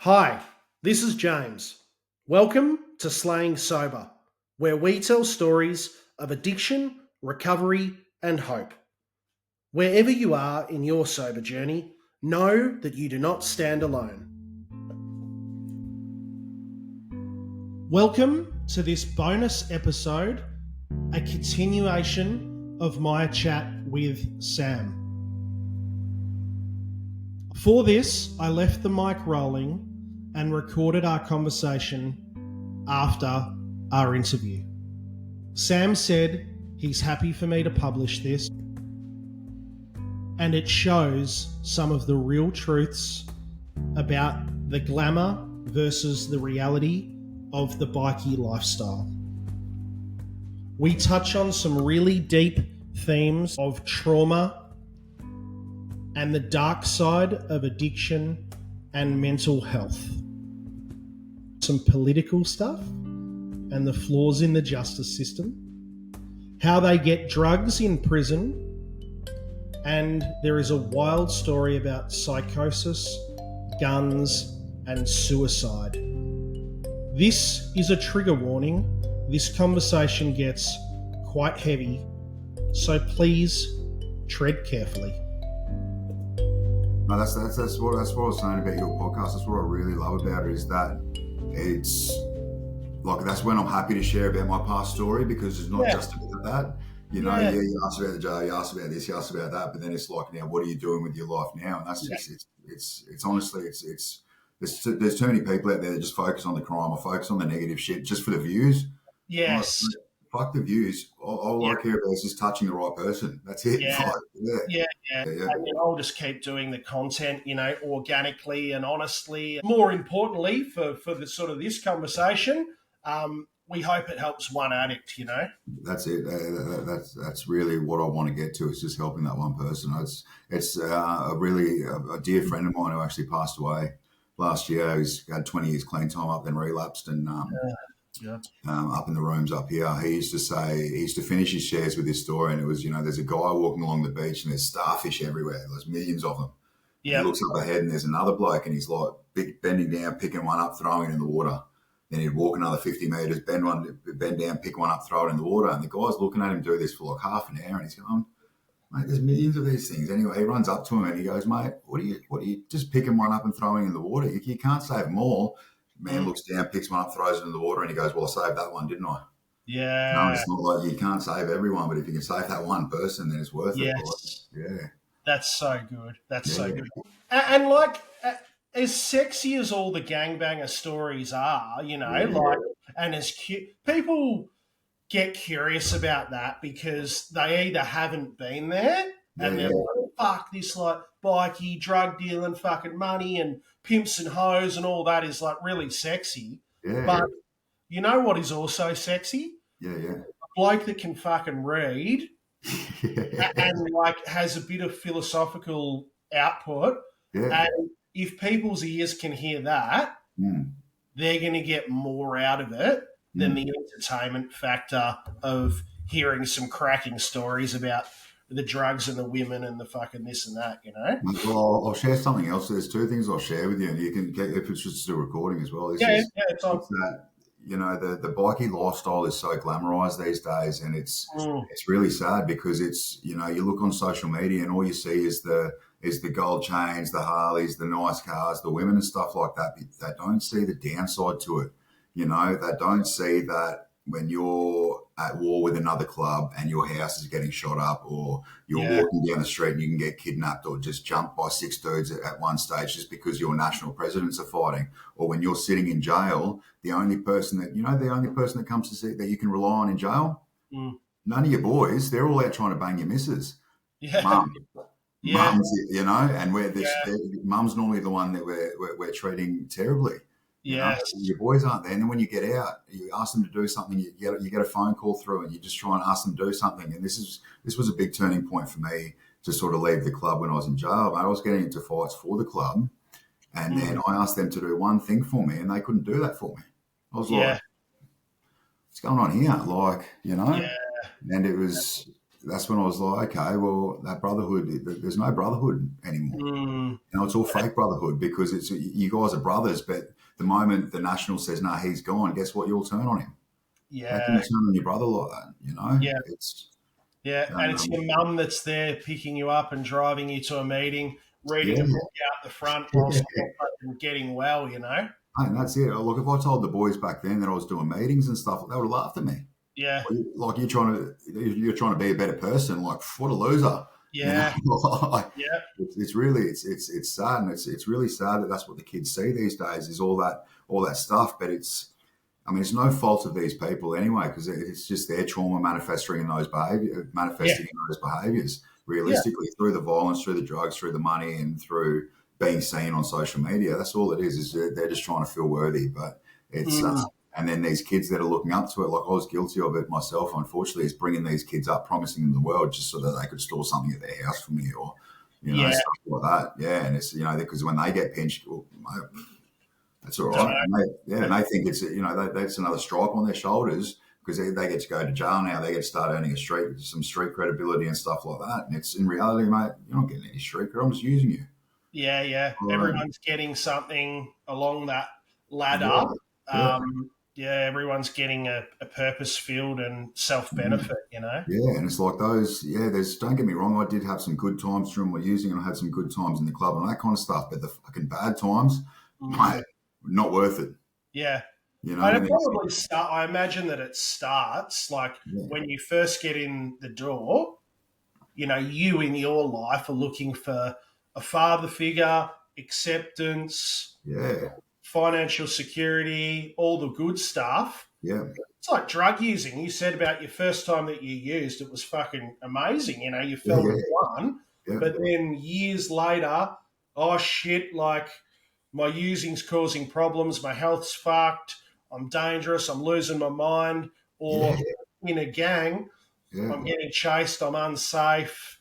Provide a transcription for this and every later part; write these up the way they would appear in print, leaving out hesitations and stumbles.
Hi, this is James. Welcome to Slaying Sober, where we tell stories of addiction, recovery, and hope. Wherever you are in your sober journey, know that you do not stand alone. Welcome to this bonus episode, a continuation of my chat with Sam. For this, I left the mic rolling and recorded our conversation after our interview. Sam said he's happy for me to publish this, and it shows some of the real truths about the glamour versus the reality of the bikie lifestyle. We touch on some really deep themes of trauma and the dark side of addiction and mental health. Some political stuff and the flaws in the justice system, how they get drugs in prison, and there is a wild story about psychosis, guns, and suicide. This is a trigger warning. This conversation gets quite heavy, so please tread carefully. No, that's what I was saying about your podcast. That's what I really love about it, is that it's like, that's when I'm happy to share about my past story, because it's not just about that. You asked about the jail, you asked about this, you asked about that, but then it's like, now what are you doing with your life now? And that's just it's honestly there's too many people out there that just focus on the crime or focus on the negative shit just for the views. Yes. Like, fuck the views. All I care about is just touching the right person. That's it. Yeah. And I'll just keep doing the content, organically and honestly. More importantly, for the sort of this conversation, we hope it helps one addict. That's it. That's really what I want to get to. Is just helping that one person. It's a dear friend of mine who actually passed away last year. He's had 20 years clean time up, then relapsed, and up in the rooms up here. He used to finish his shares with this story, and it was, there's a guy walking along the beach and there's starfish everywhere. There's millions of them. Yeah. He looks up ahead and there's another bloke, and he's like bending down, picking one up, throwing it in the water. Then he'd walk another 50 metres, bend down, pick one up, throw it in the water. And the guy's looking at him do this for like half an hour, and he's going, mate, there's millions of these things. Anyway, he runs up to him and he goes, mate, what are you just picking one up and throwing in the water? You can't save them all. Man looks down, picks one up, throws it in the water, and he goes, well, I saved that one, didn't I? Yeah. No, it's not like you can't save everyone, but if you can save that one person, then it's worth it. Yeah. That's so good. So good. And like, as sexy as all the gangbanger stories are, and as cute, people get curious about that because they either haven't been there and they're like, fuck, this like bikie, drug dealing, fucking money and pimps and hoes and all that is like really sexy. Yeah. But you know what is also sexy? Yeah. A bloke that can fucking read and like has a bit of philosophical output. Yeah. And if people's ears can hear that, they're going to get more out of it than the entertainment factor of hearing some cracking stories about the drugs and the women and the fucking this and that, Well, I'll share something else. There's two things I'll share with you, and you can get, if it's just a recording as well. It's on. That, the bikie lifestyle is so glamorized these days, and it's really sad because it's, you look on social media and all you see is the gold chains, the Harleys, the nice cars, the women and stuff like that. They don't see the downside to it. They don't see that when you're at war with another club and your house is getting shot up, or you're walking down the street and you can get kidnapped or just jumped by 6 dudes at one stage just because your national presidents are fighting, or when you're sitting in jail, the only person that comes to see that you can rely on in jail, none of your boys, they're all out trying to bang your missus. Mum. Mums, and mum's normally the one that we're treating terribly. Your boys aren't there, and then when you get out, you ask them to do something. You get a phone call through, and you just try and ask them to do something. And this was a big turning point for me to sort of leave the club when I was in jail. I was getting into fights for the club, and then I asked them to do one thing for me, and they couldn't do that for me. I was like, "What's going on here?" And it was that's when I was like, okay, well, that brotherhood, there's no brotherhood anymore. Mm, It's all fake brotherhood because it's you guys are brothers, but the moment the National says, no, he's gone, guess what? You'll turn on him. How can you yeah, turn on your brother like that? yeah, It's, yeah. And it's your mum that's there picking you up and driving you to a meeting, reading yeah, a book out the front while still fucking getting well. and that's it. Look, if I told the boys back then that I was doing meetings and stuff, they would have laughed at me. Yeah, Like you're trying to be a better person. Like what a loser, yeah, Like, yeah. it's really it's sad, and it's really sad that that's what the kids see these days is all that stuff. But it's no fault of these people anyway, because it's just their trauma manifesting in those behaviors. Yeah. Realistically, through the violence, through the drugs, through the money, and through being seen on social media. That's all it is. Is they're just trying to feel worthy. But it's and then these kids that are looking up to it, like I was guilty of it myself, unfortunately, is bringing these kids up, promising them the world just so that they could store something at their house for me or stuff like that. Yeah, and it's because when they get pinched, well, that's all right. And they think it's that's another stripe on their shoulders because they get to go to jail now. They get to start earning some street credibility and stuff like that. And it's in reality, mate, you're not getting any street cred. I'm just using you. Yeah, yeah. Everyone's getting something along that ladder. Everyone's getting a purpose-filled and self-benefit, Yeah, and it's like those, don't get me wrong, I did have some good times during my using and I had some good times in the club and that kind of stuff, but the fucking bad times, mate, not worth it. Yeah. And it probably I imagine that it starts like when you first get in the door, you in your life are looking for a father figure, acceptance, financial security, all the good stuff. Yeah. It's like drug using. You said about your first time that you used, it was fucking amazing. You felt one, but then years later, oh shit, like my using's causing problems, my health's fucked, I'm dangerous, I'm losing my mind, or in a gang, I'm getting chased, I'm unsafe.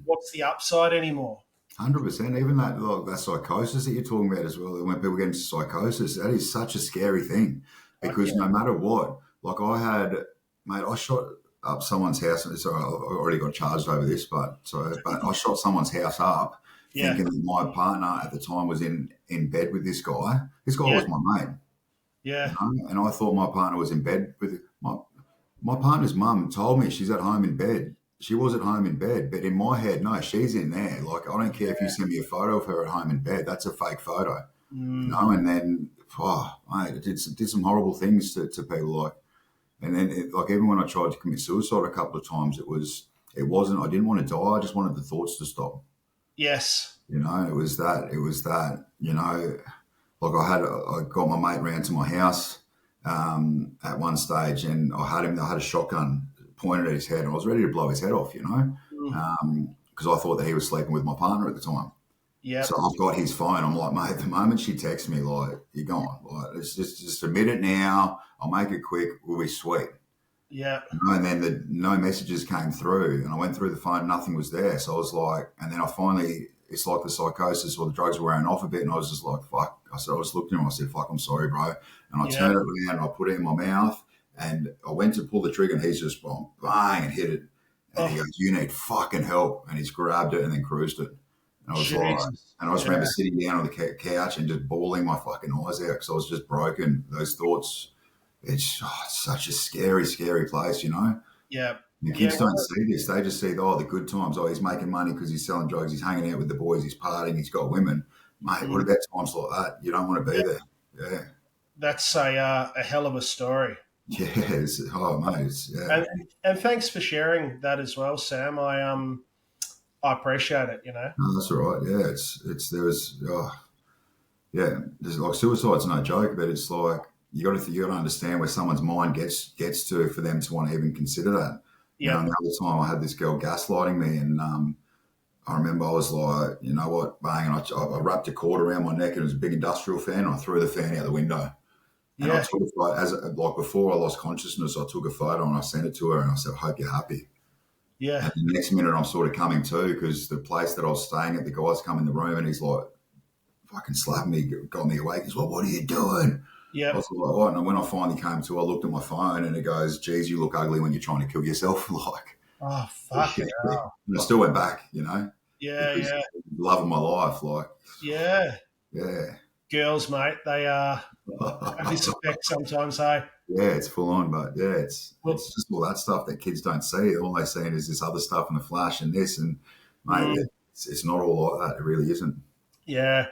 What's the upside anymore? 100%. Even that psychosis that you're talking about as well. When people get into psychosis, that is such a scary thing because no matter what, like I shot up someone's house. So I already got charged over this, but I shot someone's house up thinking that my partner at the time was in bed with this guy. This guy was my mate. Yeah. And I thought my partner was in bed with my partner's mum told me she's at home in bed. She was at home in bed, but in my head, no, she's in there. Like, I don't care if you send me a photo of her at home in bed. That's a fake photo, And then, mate, it did some horrible things to people. Like, and then, even when I tried to commit suicide a couple of times, it wasn't. I didn't want to die. I just wanted the thoughts to stop. Yes. It was that. Like I got my mate round to my house at one stage, and I had a shotgun pointed at his head and I was ready to blow his head off, because I thought that he was sleeping with my partner at the time. Yeah. So I've got his phone. I'm like, mate, the moment she texts me, like, you're gone. Like, it's just admit it now. I'll make it quick. We'll be sweet. Yeah. And then no messages came through and I went through the phone. Nothing was there. So I was like, and then it's like the psychosis or the drugs were wearing off a bit. And I was just like, fuck. I just looked at him. I said, fuck, I'm sorry, bro. And I turned it around and I put it in my mouth. And I went to pull the trigger and he's just bang and hit it. And he goes, you need fucking help. And he's grabbed it and then cruised it. And I was like, and I just remember sitting down on the couch and just bawling my fucking eyes out because I was just broken. Those thoughts, it's such a scary, scary place, Yeah. The kids don't see this. They just see, the good times. Oh, he's making money because he's selling drugs. He's hanging out with the boys. He's partying. He's got women. Mate, what about times like that? You don't want to be there. Yeah. That's a hell of a story. Yes. Oh, mate. And thanks for sharing that as well, Sam. I appreciate it. No, that's all right. Yeah, there's like suicide's no joke, but it's like you got to understand where someone's mind gets to for them to want to even consider that. Yeah. The other time I had this girl gaslighting me, and I remember I was like, you know what, bang, and I wrapped a cord around my neck, and it was a big industrial fan, and I threw the fan out the window. And I took a photo, before I lost consciousness, I took a photo and I sent it to her and I said, I hope you're happy. Yeah. And the next minute I'm sort of coming to because the place that I was staying at, the guy's come in the room and he's like, fucking slapped me, got me awake. He's like, what are you doing? Yeah. I was like, what? And when I finally came to, I looked at my phone and it goes, geez, you look ugly when you're trying to kill yourself. Like, Oh, fucking hell. And I still went back, you know, Yeah, because yeah, love of my life, like, yeah. yeah. Girls, mate, they have this effect sometimes, hey? Yeah, it's full on, but yeah, Well, it's just all that stuff that kids don't see. All they see is this other stuff in the flash and this, and mate, mm, it's not all like that. It really isn't. yeah,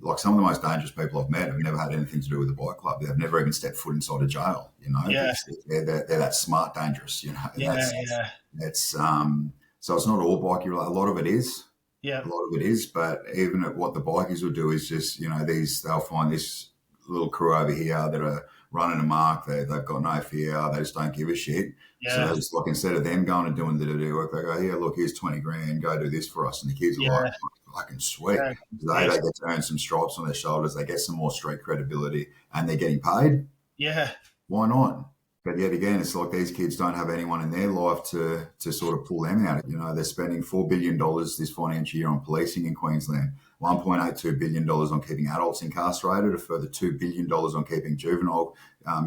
Like some of the most dangerous people I've met have never had anything to do with the bike club. They've never even stepped foot inside a jail. You know, yeah, they're that smart dangerous. You know, and yeah, yeah, that's so it's not all bikie. A lot of it is. yeah, A lot of it is, but even at what the bikies will do is just, you know, they'll find this little crew over here that are running a mark. They've got no fear. They just don't give a shit. So yeah, they just like, instead of them going and doing the dirty work, they go, here, look, here's 20 grand, go do this for us. And the kids are like, yeah, fucking sweet. yeah. They Yes, get to earn some stripes on their shoulders. They get some more street credibility and they're getting paid. yeah, Why not? But yet again, it's like these kids don't have anyone in their life to sort of pull them out. You know, they're spending $4 billion this financial year on policing in Queensland, $1.82 billion on keeping adults incarcerated, a further $2 billion on keeping juvenile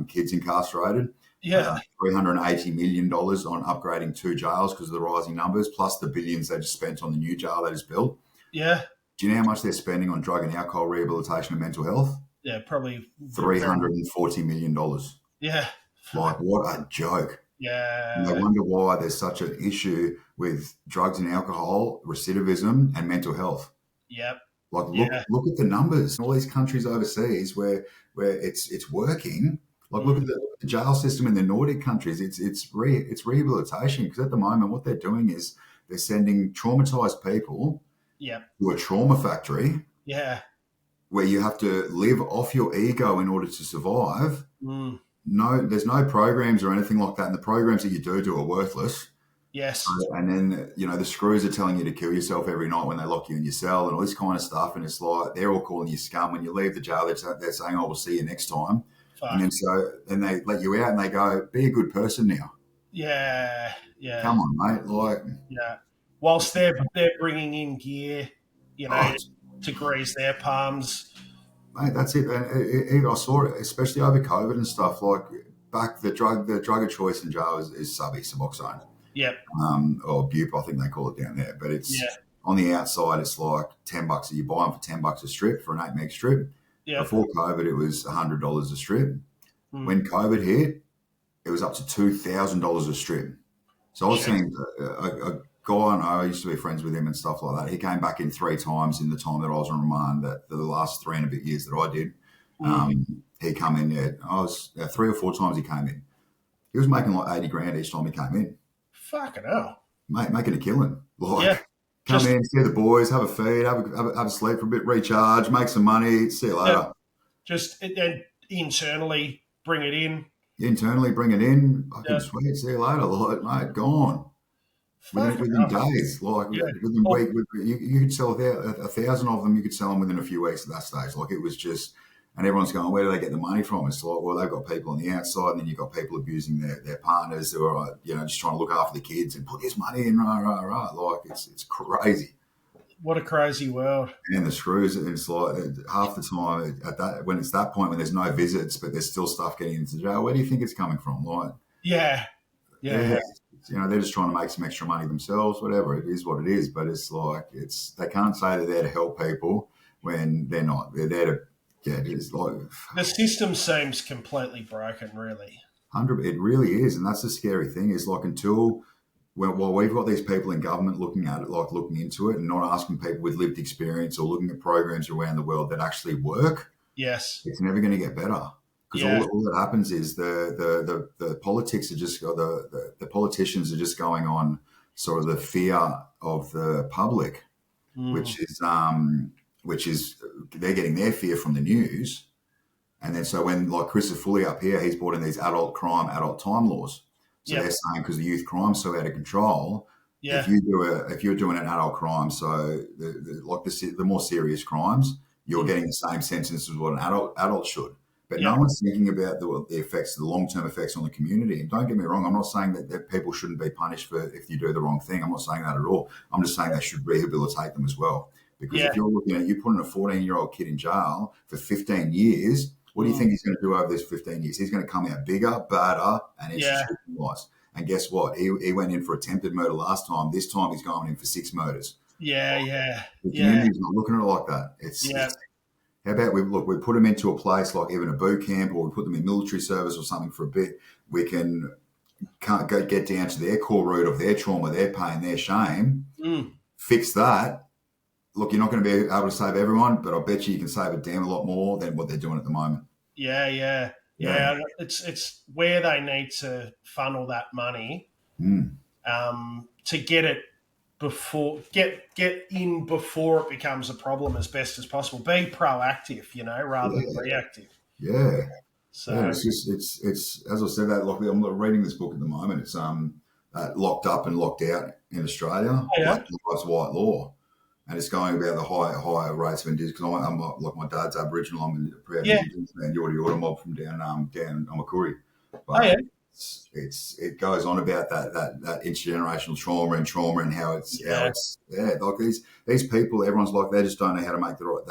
kids incarcerated, yeah, $380 million on upgrading 2 jails because of the rising numbers, plus the billions they just spent on the new jail they just built. yeah, Do you know how much they're spending on drug and alcohol rehabilitation and mental health? yeah, probably. $340 million. Yeah, Like, what a joke. And I yeah, wonder why there's such an issue with drugs and alcohol, recidivism, and mental health. yep, Like, yeah, look at the numbers. All these countries overseas where it's working. Like, look at the jail system in the Nordic countries. It's rehabilitation, because at the moment what they're doing is they're sending traumatized people yep, to a trauma factory yeah, where you have to live off your ego in order to survive. mm, No, there's no programs or anything like that. And the programs that you do are worthless. yes, And then, you know, the screws are telling you to kill yourself every night when they lock you in your cell and all this kind of stuff. And it's like, they're all calling you scum. When you leave the jail, they're saying, oh, we'll see you next time. fuck, And then they let you out and they go, be a good person now. yeah, yeah, Come on, mate. Like, yeah. Whilst they're bringing in gear, you know, oh, to grease their palms. mate, that's it. And I saw it, especially over COVID and stuff. Like, back the drug of choice in jail is Suboxone. Yep, Or Bupe, I think they call it down there. But it's yeah, on the outside, it's like $10. You buy them for $10 a strip for an 8 meg strip. yep, Before COVID, it was $100 a strip. mm, When COVID hit, it was up to $2,000 a strip. So I was seeing a guy I know, I used to be friends with him and stuff like that. He came back in 3 times in the time that I was on remand, that the last 3 and a bit years that I did. He come in, I was 3 or 4 times he came in. He was making like 80 grand each time he came in. fucking hell. Mate, making a killing. Like, Yeah, come just in, see the boys, have a feed, have a sleep for a bit, recharge, make some money, see you later. yeah, just and internally bring it in. Internally, bring it in, fucking Yeah, sweet, see you later. Like, mate, gone. fucking Within hell. days, like Yeah. within Well, week, you could sell 1,000 of them. You could sell them within a few weeks at that stage. Like, it was just, and everyone's going, where do they get the money from? It's like, well, they've got people on the outside, and then you've got people abusing their partners who are, you know, just trying to look after the kids and put this money in, rah. Like, it's crazy. what a crazy world. And the screws, it's like half the time at that, when it's that point when there's no visits, but there's still stuff getting into jail. Where do you think it's coming from? Like, Yeah, yeah, yeah, you know, they're just trying to make some extra money themselves, whatever. It is what it is. But it's like, they can't say they're there to help people when they're not. They're there to, yeah, it's like, the system seems completely broken, really. 100, it really is. And that's the scary thing, is like, while we've got these people in government looking at it, like looking into it and not asking people with lived experience or looking at programs around the world that actually work, Yes. it's never going to get better. Because Yeah. all that happens is the politics are just, the politicians are just going on sort of the fear of the public, which is they're getting their fear from the news. And then so when, like Chris Foley up here, he's brought in these adult crime, adult time laws. So Yep. they're saying, because the youth crime's so out of control, Yeah. if you're doing an adult crime, so the more serious crimes, you're getting the same sentence as what an adult should. But Yeah. no one's thinking about the effects, the long-term effects on the community. And don't get me wrong, I'm not saying that people shouldn't be punished if you do the wrong thing. I'm not saying that at all. I'm just saying they should rehabilitate them as well. Because Yeah. if you're looking at, you putting a 14-year-old kid in jail for 15 years, what do you think he's going to do over those 15 years? He's going to come out bigger, badder, and Yeah. institutionalized. And guess what? He went in for attempted murder last time. This time he's going in for 6 murders. Yeah. The community's not looking at it like that. It's how about we put them into a place like even a boot camp, or we put them in military service or something for a bit. We can't get down to their core root of their trauma, their pain, their shame. Fix that. Look, you're not going to be able to save everyone, but I bet you can save a damn a lot more than what they're doing at the moment. Yeah. It's where they need to funnel that money to get it get in before it becomes a problem as best as possible. Be proactive, rather than reactive. Yeah. So it's as I said that. Like I'm reading this book at the moment. It's Locked Up and Locked Out in Australia. Black lives, white law. And it's going about the higher rates of indigenous. Because I'm like my dad's Aboriginal. I'm a proud Indigenous man. Yorta mob from down Amakuri. But it goes on about that intergenerational trauma and how it's like these people. Everyone's like they just don't know how to make the right.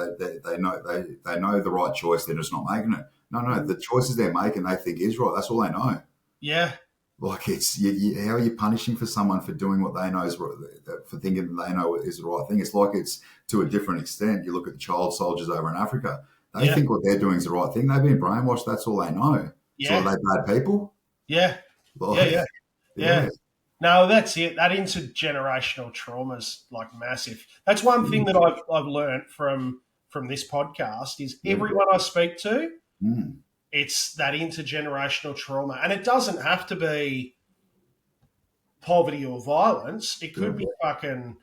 They know the right choice. They're just not making it. No, the choices they're making they think is right. That's all they know. Yeah. Like it's how are you punishing for someone for doing what they know is right, for thinking that they know is the right thing? It's like it's to a different extent. You look at the child soldiers over in Africa; they think what they're doing is the right thing. They've been brainwashed. That's all they know. Yeah. So are they bad people? Yeah. Like, yeah. No, that's it. That intergenerational trauma is like massive. That's one thing that I've learned from this podcast is everyone I speak to. It's that intergenerational trauma. And it doesn't have to be poverty or violence. It could be fucking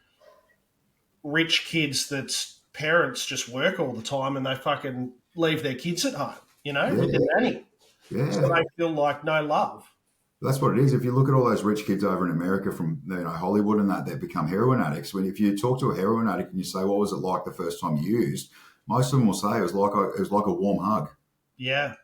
rich kids that's parents just work all the time and they fucking leave their kids at home, with their nanny. Yeah. So they feel like no love. That's what it is. If you look at all those rich kids over in America from Hollywood and that, they've become heroin addicts. If you talk to a heroin addict and you say, what was it like the first time you used? Most of them will say it was like a warm hug. Yeah.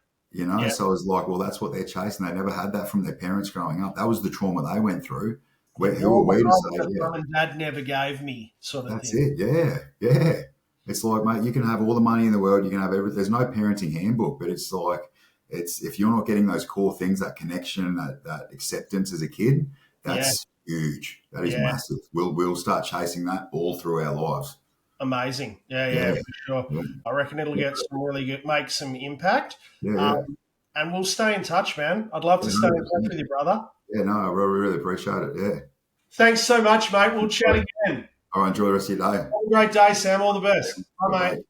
So it's like, well, that's what they're chasing. They never had that from their parents growing up. That was the trauma they went through. Who are we to say, mum and dad never gave me sort of that's thing. That's it, yeah. It's like, mate, you can have all the money in the world, you can have everything. There's no parenting handbook, but it's like, if you're not getting those core things, that connection, that acceptance as a kid, that's huge. That is massive. We'll start chasing that all through our lives. Amazing. Yeah, for sure. Yeah. I reckon it'll get make some impact. And we'll stay in touch, man. I'd love to stay in touch with you, brother. Yeah, no, I really appreciate it. Yeah. Thanks so much, mate. We'll chat again. All right, enjoy the rest of your day. Have a great day, Sam. All the best. Bye, mate.